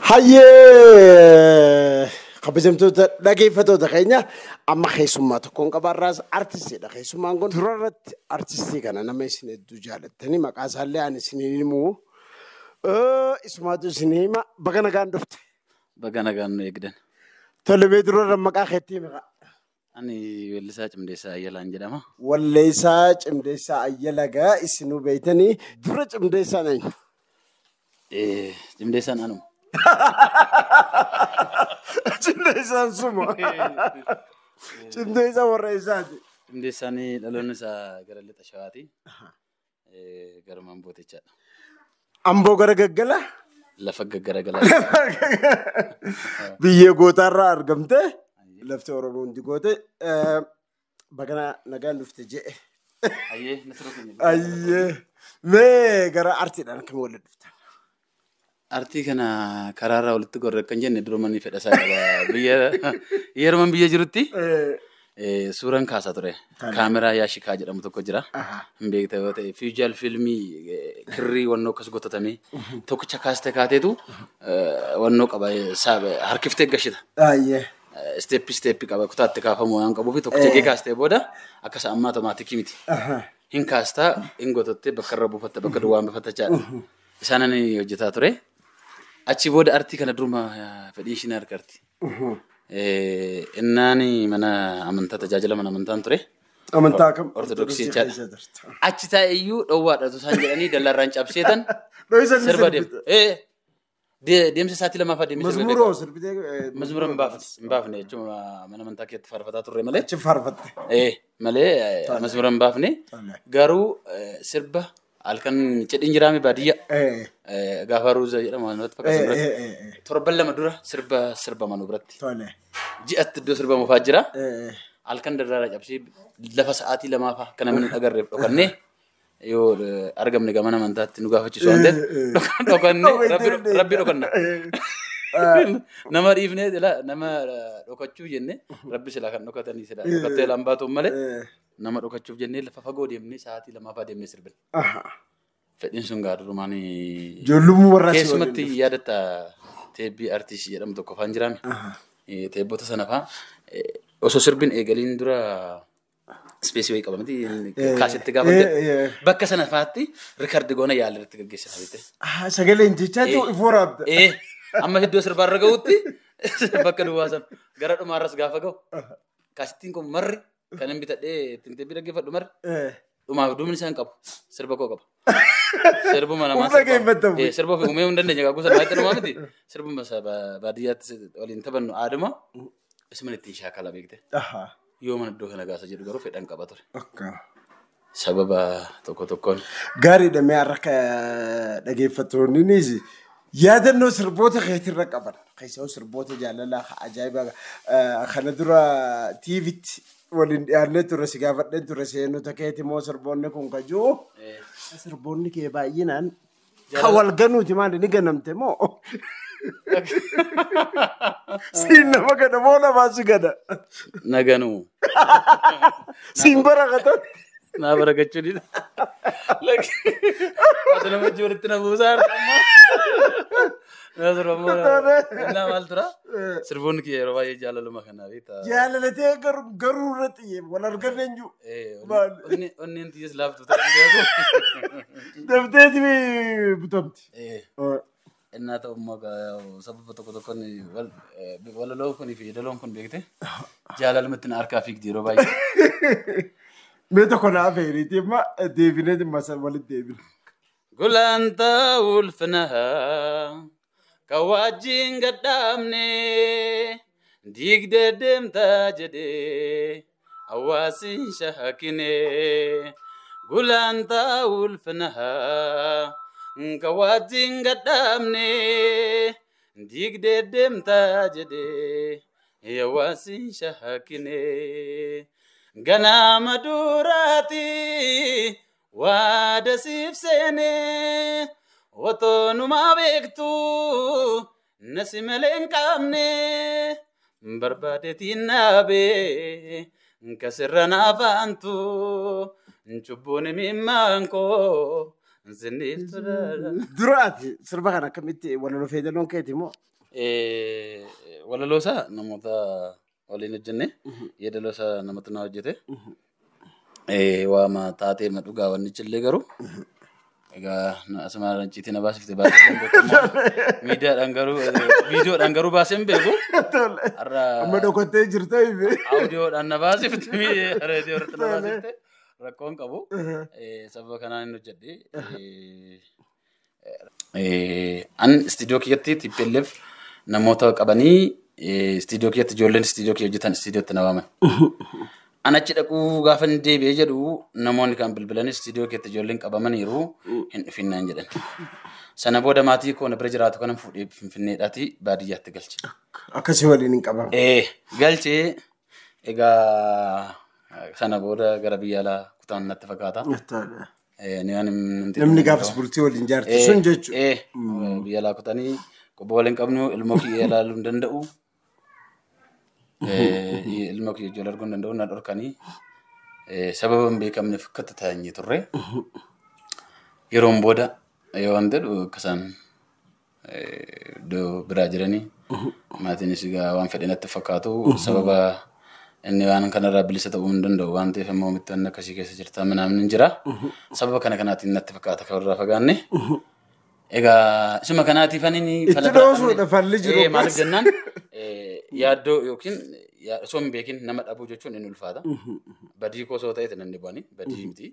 Hayyee kabajamtoota dhaggeeffattoota keenya amma keessummaa tokkoon qabaarraas artistiidha. Keessummaan kun turarratti artistii kana nama isin hedduu jaalattanii maqaa isaallee ani isiniin himu. Isumaatu isin hima baga nagaan dhufte. Baga nagaan nu eegdan. Tole durarra maqaa keetti maqaa. Ani Weellisaa Cimdeessaa Ayyalaan jedhama. Weellisaa Cimdeessaa Ayyalaa isinuu beeytanii dura Cimdeessaan eenyu? Cimdeessaan anuma. Cimdeessaan suma. Cimdeessaa warra isaati. Cimdeessaan dhaloonni isaa gara lixa shawaati. Gara Mambootichaadha. Amboo gara gaggala? Lafa gaggaragalaa. Biyya gootaarraa argamte lafti Oromoo hundi goote baga nagaan dhufte jedhe. Ayyee nasirra keenya. Ayyee mee gara artiidhaan akkamiin walitti dhuftan? Artii kana karaarraa walitti gorre kan jenne durumanii fedhasaa qaba. Yeroman biyya jirutti suuraan kaasaa ture. Kaameraa Yaashikaa jedhamu tokko jira. Hin beekta yoo ta'e fiijaal fiilmii kirrii wannoo akkas gotatamee tokkicha kaastee kaateetu wannoo qaba harkiftee gashita. Ayyee. Steppi qaba kutaatti kaafamu waan qabuufi tokkicha gee kaastee booda akkas amma automaatikii miti. Hin kaastaa hin gotottee bakka irra buufatta bakka duwwaan buufatta jaadha. Isaanan hojjetaa ture. Achi booda artii kana duruma fedhii isheen argarti. Innaani mana amantaa tajaajila mana amantaan ture. Amantaa kam? Ortodoksii jechaadha. Achi taa'eyyuu dhowwaadha isaan jedhanii dallarraan cabseetan sirba deemsa isaatii lamaaf adeemee Mazmuroo sirbitee mazmura hin baafne jechuun mana amantaa keessatti faarfataa turre malee. achi farfatte. Malee mazmura hin baafne garuu sirba halkan cidhiin jiraame baadiyyaa gaafa ruuza jedhama wantoota fakkaatan biratti torban lama dura sirba manuu biratti ji'atti iddoo sirba mufaa jira halkan dardaara cabsee lafa sa'aatii lamaafaa kana min agarreef dhokannee yoo argamne gama amantaatti nu gaafachiisu waan ta'eef dhokannee rabbi dhokanna nama dhiifnee nama dhokachuu jenne rabbi silaa kan dhokatanii silaa dhokattee lambaatuun malee nama dhokachuuf jennee lafa fagoo deemnee sa'aatii lamaafaa deemnee sirbin. Fedhiin sun gaadurumaanii Ijoollummaa warra keessumatti yaadatta teebbii artiistii jedhamu tokko faan jiraame. Teebboota sana faa osoo sirbin eegaliin dura ispeesii wayii qabamti kaasitti gaafatte bakka sana faatti rikardi goona yaala irratti gaggeessaa jirte. Sagaleen jechaa jiru ifoorabda. Amma iddoo sirbaarra ga'utti bakka duwwaa sana gara dhumaarras gaafa ga'u kaasittiin kun marri kan hin bitadhee ittiin teebbii dhaggeeffadhu marri dhumaaf duubni isaan qabu sirba koo qaba. Sirbuma namaa sirba ofii uumee hin dandeenye gaaguusa baay'ee dhumaa miti sirbuma baadiyyaatti waliin taphannu aaduma isuma ittiin shaakala beekte. Yoo mana iddoo kana gaasa jedhu garuu fedhan qaba ture. Sababa tokkoon. Gaariidha mee harka dhaggeeffattoonnis yaadannoo sirboota keetirra qaban. Keessoo sirboota jaalalaa ajaa'ibaa kana dura TV'tti waliin dhiyaannee ture si gaafadheen ture seenota keeti moo sirboonni kun kajuu sirboonni kee baay'inaan kan wal ganuuti maali ni ganamte moo? Siin nama gada moo namaa si gada? Na ganuu. Siin barakatan? Naa barakachuu dida. Ati nama walitti na buusaa harkammoo. Naa sirbamoo naa maal tura? Sirboonni kee yeroo baay'ee jaalaluma kanaa beektaa. Jaalalatee garuu irratti wal arganne hin jiru. Onneen xiyyees laaftu ta'e beeku. Dabteeti butamti. Innaa ta'ummaa sababa tokkoon walaloo kunii fi daloon kun beekte jaalalumatti na harkaa fiigdi yeroo baay'ee. Mee tokko naa feeriiti amma deebinee dhimma walitti deebina. Gulantaa ulfinaa kan wajjin gadhaabne diigdee deemtaa jedhee hawaasiin shaakine. Gulantaa ulfinaa kan wajjin gadhaabne diigdee deemtaa jedhee hawaasiin shaakine. Ganama duraati waada siif seene otoo numaa beektu nasi malee hin qabne barbaadeetiin naabee kasirra naafaantu cubbuun himimmaan koo Duraati sirba kana akkamitti walalo feedaloon keeti moo? Walaloosaa namoota waliin hojjenne yeedaloosaa namatti na hojjete waama taatee madhugaa wannichi illee garuu egaa asuma ranciitii na baasifte baasifte miidiyaadhaan garuu viidiyoodhaan garuu baaseen beeku amma dhokottee jirta ife audioodhaan na baasifte reediyoo irratti na baasifte rakkoon qabu sababa kanaan hin hojjedhe an istiidiyoo kiyyatti TPLF namoota qabanii istiidiyoo kiyyatti ijoolleen istiidiyoo kiyya hojjetan istiidiyootti na waaman. An achi dhaquu gaafa inni deebi'ee jedhu namoonni kan bilbilan istiidiyoo kiyyatti ijoolleen qabamaniiru hin dhufinnaan jedhan. Sana booda maatii koo na bira jiraatu kanan fuudhee Finfinneedhaati baadiyyaatti galche. Akkasii waliin hin qabamu. Galchee egaa sana booda gara biyya alaa kutaan natti fakkaata. Namni gaafas bultii waliin jaarti sun jechuudha. Biyya alaa kutanii qubba waliin qabnu ilmoo kiyya ilaaluu hin danda'u. Ilmoo kiyya ijoollee arguu hin danda'u na dhorkanii sababa hin beekamneef akkatti taa'anii turre. Yeroon booda yoo waan jedhu akkasaan iddoo biraa jiranii maatiinis egaa waan fedhe natti fakkaatu sababa inni waan kanarraa bilisa ta'uu hin danda'u waan ta'eef immoo mitti waan akkasii keessa jirta manaan hin jira. Sababa kanaatiin natti fakkaata kabarraa fagaanne. Egaa isuma kanaatiif ani itti dhoofudha falli jiru. Maaliif jennaan yaaddoo yookiin osoo hin beekin nama dhabuu jechuun inni ulfaata. Badii koo osoo ta'eeti nan dhibu'anii badii miti.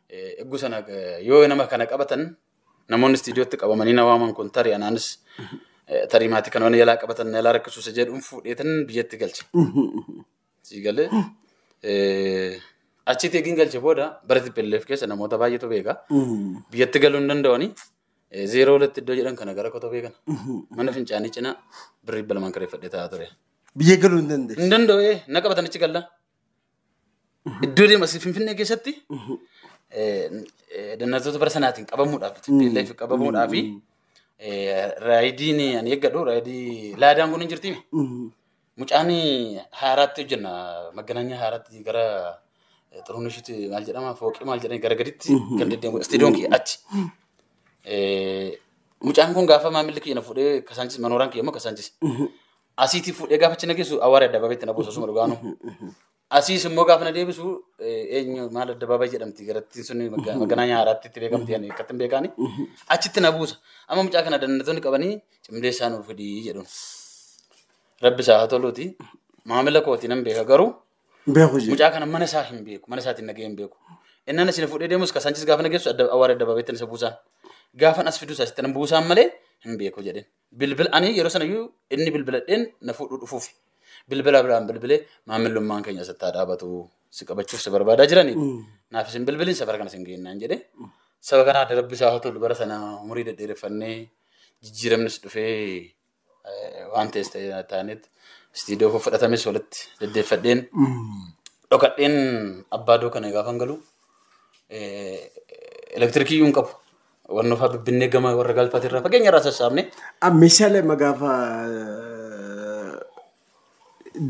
Eeguu sana yoo nama kana qabatan namoonni istiidiyootti qabamanii na waaman kun tarii anaanis tarii maatii kana waan yaalaa qabatan yaalaa rakkisuusa jedhuun fuudheetan biyyatti galche. Sii galee achitti eegin galche booda bara TPLF keessa namoota baay'eetu beeka. Biyyatti galuu hin danda'anii. Zeeroo walitti iddoo jedhan kana gara kotoo beekana. Mana fincaanii cinaa birrii balamaan kareeffadhee taa'aa ture. Biyya galuu hin danda'e. Hin danda'u na qabatan achi galla. Iddoo deemas Finfinnee keessatti dannartoota bara sanaatiin qabamuudhaaf TPLF qabamuudhaaf raayidiin ani eeggadhu raayidii laadaan kun hin jirtiimi. Mucaan haaraatti hojjenna maganaanya haaraatti gara xurunishitti maal jedhama fooqii maal jedhani gara gaditti kan deddeemu istiidiyoon kiyya achi. Mucaan kun gaafa maamilli kiyya na fuudhee kasaanchis manooraan kiyya immoo kasaanchis. Asiitii fuudhee gaafa achi na geessu awwaara addabaabaatti na buusa suma dhugaanu. Asiis immoo gaafa na deebisu eenyu maal addabaabaay jedhamti garatti sun maganaanya haaraatti itti beekamti ani akkatti hin beekaani. Achitti na buusa. Amma mucaa kana dannatoonni qabanii cimdeessaa nuuf fidii jedhuun. Rabbi isaa haa toluuti. Maamila kooti nan beeka garuu. Mucaa kana mana isaa hin beeku. Mana isaatiin nagee hin beeku. Innaan isin fuudhee deemus kasaanchis gaafa na geessu awwaara addabaabaatti isa buusaan. Gaafan as fidus asitti nan buusaan malee hin beeku jedheen. Bilbil ani yeroo sanayyuu inni bilbiladheen na fuudhuu dhufuuf. Bilbila biraan bilbilee maamilummaan keenya asittaa dhaabatu si qabachuuf si barbaadaa jiranii. Naaf isin bilbiliin safara kana isin geennaan jedhee. Saba kanaa Rabbi isaa haa tolu bara sana umurii dhedheereffannee jijjiiramnis dhufee waan ta'es ta'anitti istiidiyoo fudhatames walitti deddeeffadheen dhokadheen abbaa doo kana gaafan galu elektirikii yuun qabu. Wanno faa bibbinee gama warra galfate irraa fageenya irraa sassaabne. Meeshaalee magaafa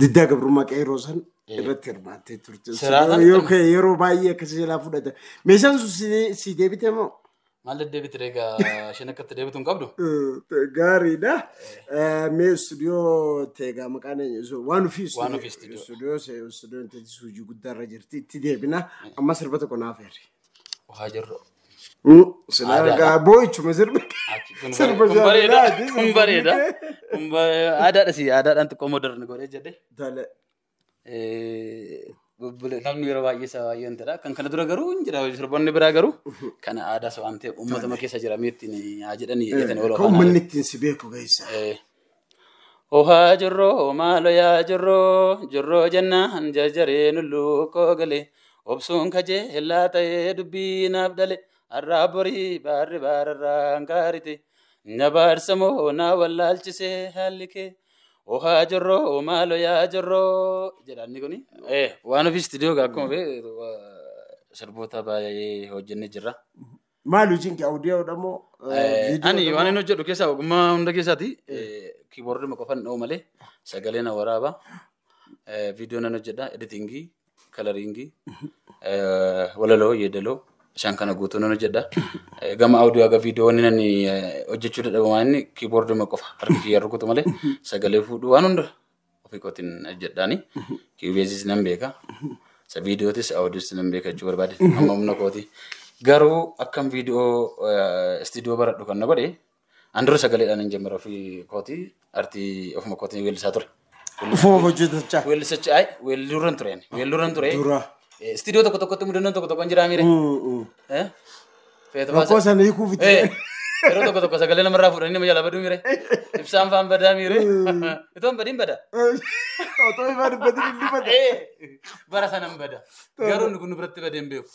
diddaa gabrummaa qeerroo san irratti hirmaattee turte. Yookiin yeroo baay'ee akkasii jalaa fudhata. Meeshaan sun si deebite moo? Maal deddeebite egaa isheen akkatti deebitu hin qabdu? Gaariidha. Mee istuudiyoo teegaa maqaan waan ofii istuudiyoon teessisuu hojii guddaarra jirti itti deebina amma sirba tokko naaf heeri. Waa jirru. Sinaga boo'ichuma sirba. Kun bareeda. Aadaadha si aadaadhaan xiqqoo moderni godhee jedhee. Tole. Namni yeroo baay'ee isaa baay'ee hin ta'a. Kan kana dura garuu hin jira sirboonni biraa garuu kana aadaa isa waan ta'eef uummatama keessa jira meettiin haa jedhanii eeggatanii ooluu. Kan uummanni ittiin si beeku geessa. Ohaa jirroo maaloo yaa jirroo jennaan jajjaree nulluu koo galee obsuun kajeellaa ta'ee dubbii naaf dhalee. Arraaborii baarri baararraan gaarite nyabaarsa moo naa wallaalchisee haalli kee ohaa jirroo maaloo yaa jirroo jedhaanni kuni waan ofii istiidiyoo akkuma beeku sirboota baay'ee hojjennee jirra. Maal hojiin kee auudiyoo moo? Ani waan inni hojjedhu keessaa ogummaa hunda keessaati kiiboordii qofan dha'u malee sagalee na waraaba viidiyoo nan hojjedha editingii kalariingii walaloo yeedaloo. Isaan kana guutuu nan hojjedha. Gama audio aga viidiyoo inni nani hojjechuu dadhabamaa inni kiiboordii qofa harki kiyya rukutu malee sagalee fuudhuu waan hunda ofii kootiin hojjedhaani. Kiibeezis nan beeka. Sa viidiyootis audioos nan beeka jechuu barbaade amma humna kooti. Garuu akkam viidiyoo istiidiyoo baradhu kan na godhe andura sagaleedhaan hin jemmara ofii kooti artii ofuma kootiin weellisaa ture. Ufuma hojjetachaa. Weellisachaa weelluurran tureen weelluurran ture. Istiidiyoo tokkotti mudannoon tokko hin jiraa miire. Rakkoo sana hiikuu fite. Yeroo tokko sagalee namarraa fuudhanii nama jala baduu miire. Ibsaan faan badaa miire. Itoon badiin bada. Otoo ifaan badin inni bada. Bara sanan bada. Garuu inni kun biratti badee hin beeku.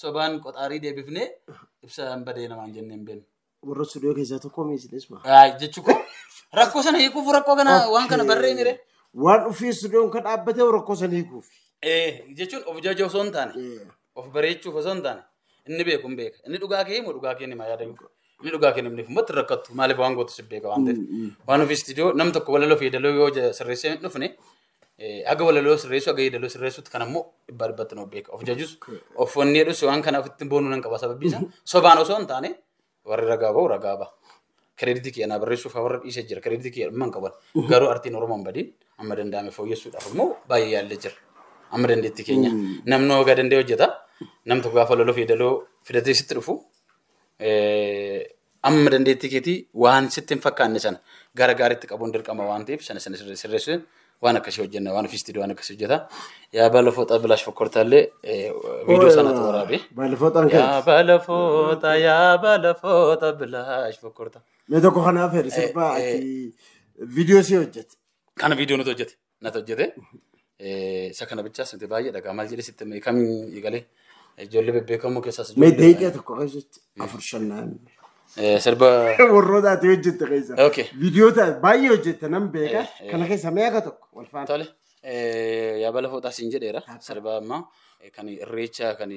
Sobaan qoxaarii deebifnee ibsaan badee namaan jennee hin beeknu. Warra istiidiyoo keessaa tokko miisiles maa. Jechuun rakkoo sana hiikuuf rakkoo kana waan kana barree miire. Waan ofii istiidiyoon kan dhaabbatee rakkoo sana hiikuuf. Jechuun of jajja osoo hin taane of bareechuuf osoo hin taane inni beeku hin beeka inni dhugaa kee immoo dhugaa kee ni maa yaadamu inni dhugaa kee namni fummatti rakkattu maaliif waan gootu si beeka waan ta'eef waan ofii istiidiyoo nam tokko walaloo fi yeedaloo yoo sirreessee hin dhufne haga walaloo sirreessu haga yeedaloo sirreessutti kan ammoo dhibbatti nu beeka of jajus of wanni jedhus waan kana ofitti boonuu nan qaba sababbiisa sobaan osoo hin taane warri ragaa ba'a. Kreditii kiyya naa barreessuuf warra dhiisee jira kreditii kiyya dhimma hin qaban garuu artiin Oromoon badiin amma danda'ame fooyyessuudhaaf immoo baay'ee yaallee jira. Amma dandeetti keenya namni ogaa dandee hojjeta nam tokko gaafa walaloo fi yeedaloo fidatee sitti dhufu amma dandeetti keetii waan sitti hin fakkaanne sana gara gaariitti qabuun dirqama waan ta'eef sana sirreessuun waan akkasii hojjenna waan ofii istiidiyoo waan akkasii hojjeta. Yaa baalafoota bilaash fokkortaallee viidiyoo sanatu waraabe. Yaa baalafoota bilaash fokkorta. Mee tokko kanaaf hedde sirbaa viidiyoo si hojjete. Kana viidiyoo nuti hojjete natti hojjete. Isa kana bichaas nuti baay'ee dhagaa maal jedhe sitti kam eegalee ijoollee bebbeekamoo keessaas Mee daqiiqaa tokko keessatti afur shannaan. Sirba warroota ati hojjette keessa. Viidiyoo baay'ee hojjette nan beeka. Kana keessa mee akka tokko wal faana. Tole. Yaa balafootaa siin jedheera. Sirba ammaa kan irreecha kan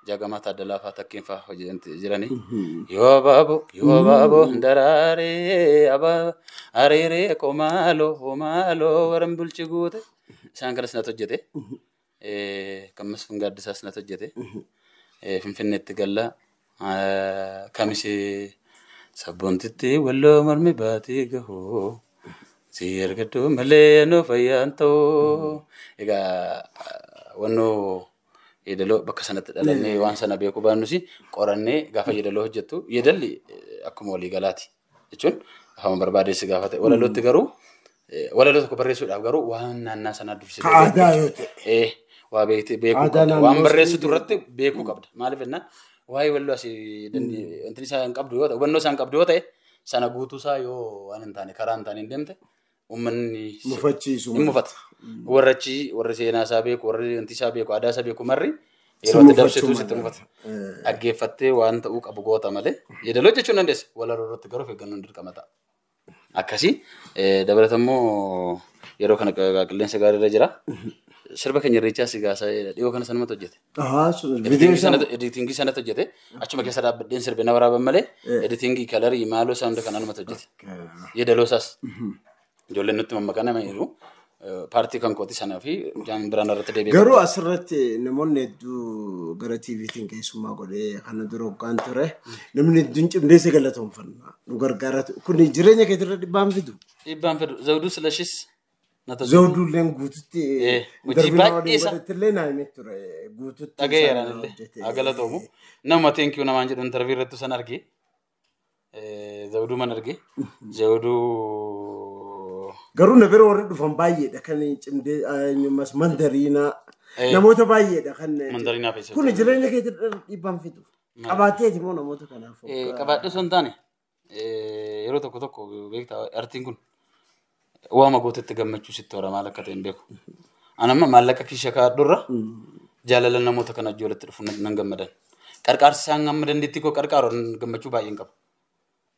Jagamaa Taaddalaa fa'aa takkiin fa'aa hojjetanti jirani. Yoo baaboo daraaree areeree komaaloo waran bulchi guute. Isaan kanas natti hojjete. Kan Masfin Gaaddisaas natti hojjete. Finfinneetti galla. Kamisee sabboontitti walloo mormi baatee gahoo si argadhu malee noo fayyaan ta'oo. Egaa wannoo yeedaloo bakka sanatti dhalannee waan sana beekuu baannusi qorannee gaafa yeedaloo hojjettu yeedalli akkuma walii galaati jechuun afaan barbaadeessi gaafa ta'e walalootti garuu walaloo tokko barreessuudhaaf garuu waan naannaa sanaa dubbisee aadaa yoo ta'e waa beekuu qabda waan barreessitu irratti beekuu qabda maaliif jennaan waa'ee walloo asii wanti isaa hin qabdu yoo ta'e hubannoo isaa hin qabdu yoo ta'e sana guutuu isaa yoo waan hin taane karaa hin taane hin deemte uummanni mufachiisu hin mufata. Warri seenaa isaa beeku warri wanti isaa beeku aadaa isaa beeku marri yeroo itti dabsituu sitti mufata. Dhaggeeffattee waan ta'uu qabu goota malee yeedaloo jechuun dandeesse walaloo irratti garuu eeggannoon dirqama ta'a. Akkasii dabalatammoo yeroo kana qilleensa gaarii irra jira. Sirba keenya irreechaa si gaasa dhiyoo kana sanumatti hojjete. Editingii sanatti hojjete. Achuma keessa dhaabbadheen sirbe na waraaban malee editingii kalarii maaloo isaa hunda kan anumatti hojjete. Yeedaloo isaas ijoolleen nutti mammakan jiru. Paartii kan kooti sanaa fi jaan biraan irratti deebi'e. Garuu asirratti namoonni hedduu gara TVtiin keessummaa godhee kana dura hoggaan ture. Namni hedduun cimdeessa galatoomfanna. Nu gargaara. Kun jireenya keetirra dhibbaan fidu. Dhibbaan fidu. Zawuduu Silashis. Zawuduu illee guututti. Hojii baay'ee isaa. Illee naa himee ture. Guututti. Dhagayeeraan illee. Galatoomu. Nama teenkiyuu namaan jedhu intarvii irratti san argee. Zawuduu man argee. Zawuduu. Garuu na bira warri dhufan baay'eedha kan cimdee mandariinaa namoota baay'eedha kan mandariinaa feesisa. Kun jireenya keetirra dhibbaan fidu. Qabaatteeti moo namoota kanaaf? Qabaadhee osoo hin taane yeroo tokko beektaa artiin kun waama gootetti gammachuu sitti hora maal akka ta'e hin beeku. Anamma maallaqa kiisha kaa'adhurra jaalala namoota kana ijoolletti dhufu nan gammadan. Qarqaarsi isaan amma dandeettii koo qarqaaroon gammachuu baay'een qaba.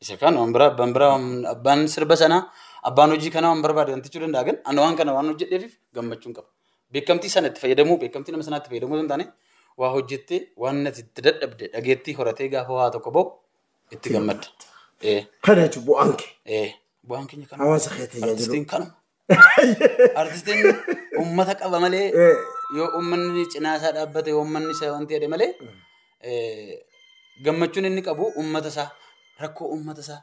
Isa kan waan biraa abbaan sirba sanaa abbaan hojii kana waan barbaade wantichuu danda'a gan ana waan kana waan hojjedheef gammachuun qaba. Beekamtii sanatti fayyadamuu beekamtii nama sanaatti fayyadamuu hin taane waa hojjettee waan natti itti dadhabde dhageettii horatee gaafa waa tokko bahu itti gammadda. Kana jechuun bu'aan kee. Bu'aan keenya kana. Hawaasa kee tajaajilu. Artistiin kanuma. Artistiin uummata qaba malee yoo uummanni cinaa isaa dhaabbate uummanni isaa wanti jedhe malee gammachuun inni qabu uummata isaa rakkoo uummata isaa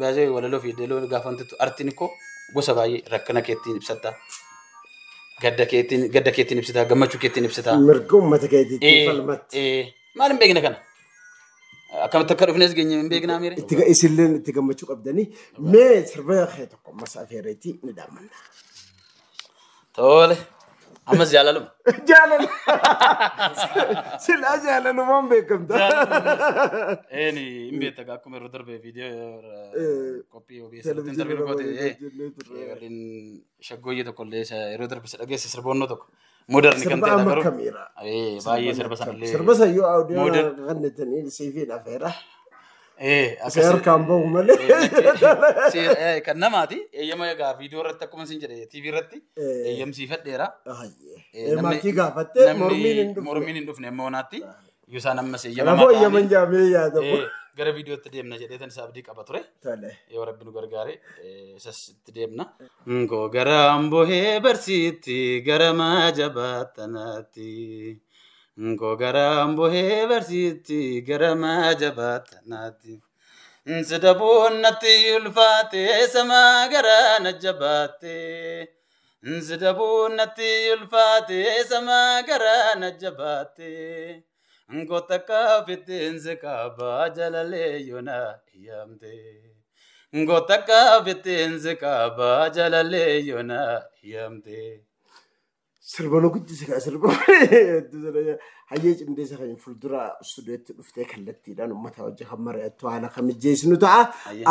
baay'ee walaloo fi dheeloo gaafantu artiin koo gosa baay'ee rakkina keettiin ibsata gadda keettiin ibsata gammachuu keettiin ibsata mirga uummata keetiitti falmatti maal hin beekne kana akkamitti akka dhufnes geenye hin beeknaa miire isilleen itti gammachuu qabdanii mee sirba kee tokko masaa feereetii ni dhaamanna tole ammas jaalaluma silaa jaalalumaan beekamta Eni imbeta ga akkuma yeroo darbe viidiyoo qophii OBS irratti interview goote waliin shaggooyyee tokko illee yeroo darbe dhageesse sirboonnoo tokko moderni kan ta'e garuu baay'ee sirba sanallee sirba sayyoo audio kannetanii CV afeera Seer kambo malee. Kan namaati eeyyama egaa viidiyoo irratti akkuma isin jedhe TV irratti eeyyamsiifadheera. Maatii gaafattee mormiin hin dhufne amma onaatti iyyuu isaan ammas eeyyama maqaa eeyyaman jaamee yaadamu. Gara viidiyootti deemna jedheetan isaa abdii qaba ture. Yoo rabbi nu gargaare isas itti deemna. Ngoo gara ambohee barsiitti gara maajabaatanaatti. Ngoo gara ambohee barsiitti gara maajabaatanaatti. Nsidabuunnatti ulfaate samaa gara najjabaate. Nsidabuunnatti ulfaate samaa gara najjabaate. Ngoo takka fiteense kaabaa jalalee yoona iyyaamte. Ngoo takka fiteense kaabaa jalalee yoona iyyaamte. Sirbano guddise kaa sirba hayyee cimdeessa kan fuuldura stuudiyootti dhuftee kallattiidhaan uummata wajjin kan mari'attu haala kamijjeessinu ta'a.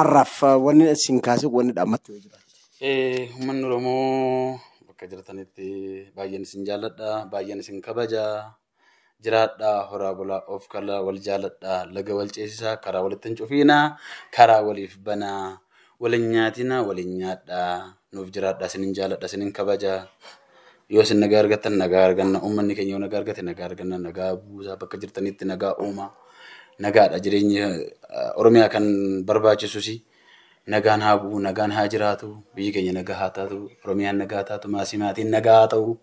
Arraaf wanni isin kaase wanni dhaammatu yoo jiraate. Uummanni Oromoo bakka jirtanitti baay'een isin jaalladha, baay'een isin kabaja. Jiraadha horaa bulaa of kala wal jaaladha laga wal ceesisaa karaa walitti hin cufiinaa karaa waliif banaa walin nyaatina walin nyaadha nuuf jiraadha isinin jaaladha isinin kabaja. Yoo isin nagaa argattan nagaa arganna uummanni keenya yoo nagaa argate nagaa arganna nagaa buusaa bakka jirtanitti nagaa uuma nagaadha jireenya Oromiyaa kan barbaachisus nagaan haa bu'u nagaan haa jiraatu biyyi keenya nagaa haa taatu Oromiyaan nagaa taatu maasii maatiin nagaa haa ta'u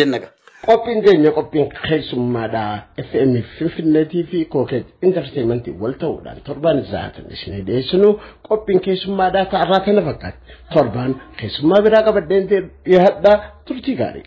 jennaga. Qophiin keenya qophiin keessummaadha FM Finfinnee TV Kookee Entertainment wal ta'uudhaan torbaan zaatan isin dhiyeessinu qophiin keessummaadha ta'arraa kana fakkaata torbaan keessummaa biraa qabadheen dhiyaadha turtii gaarii.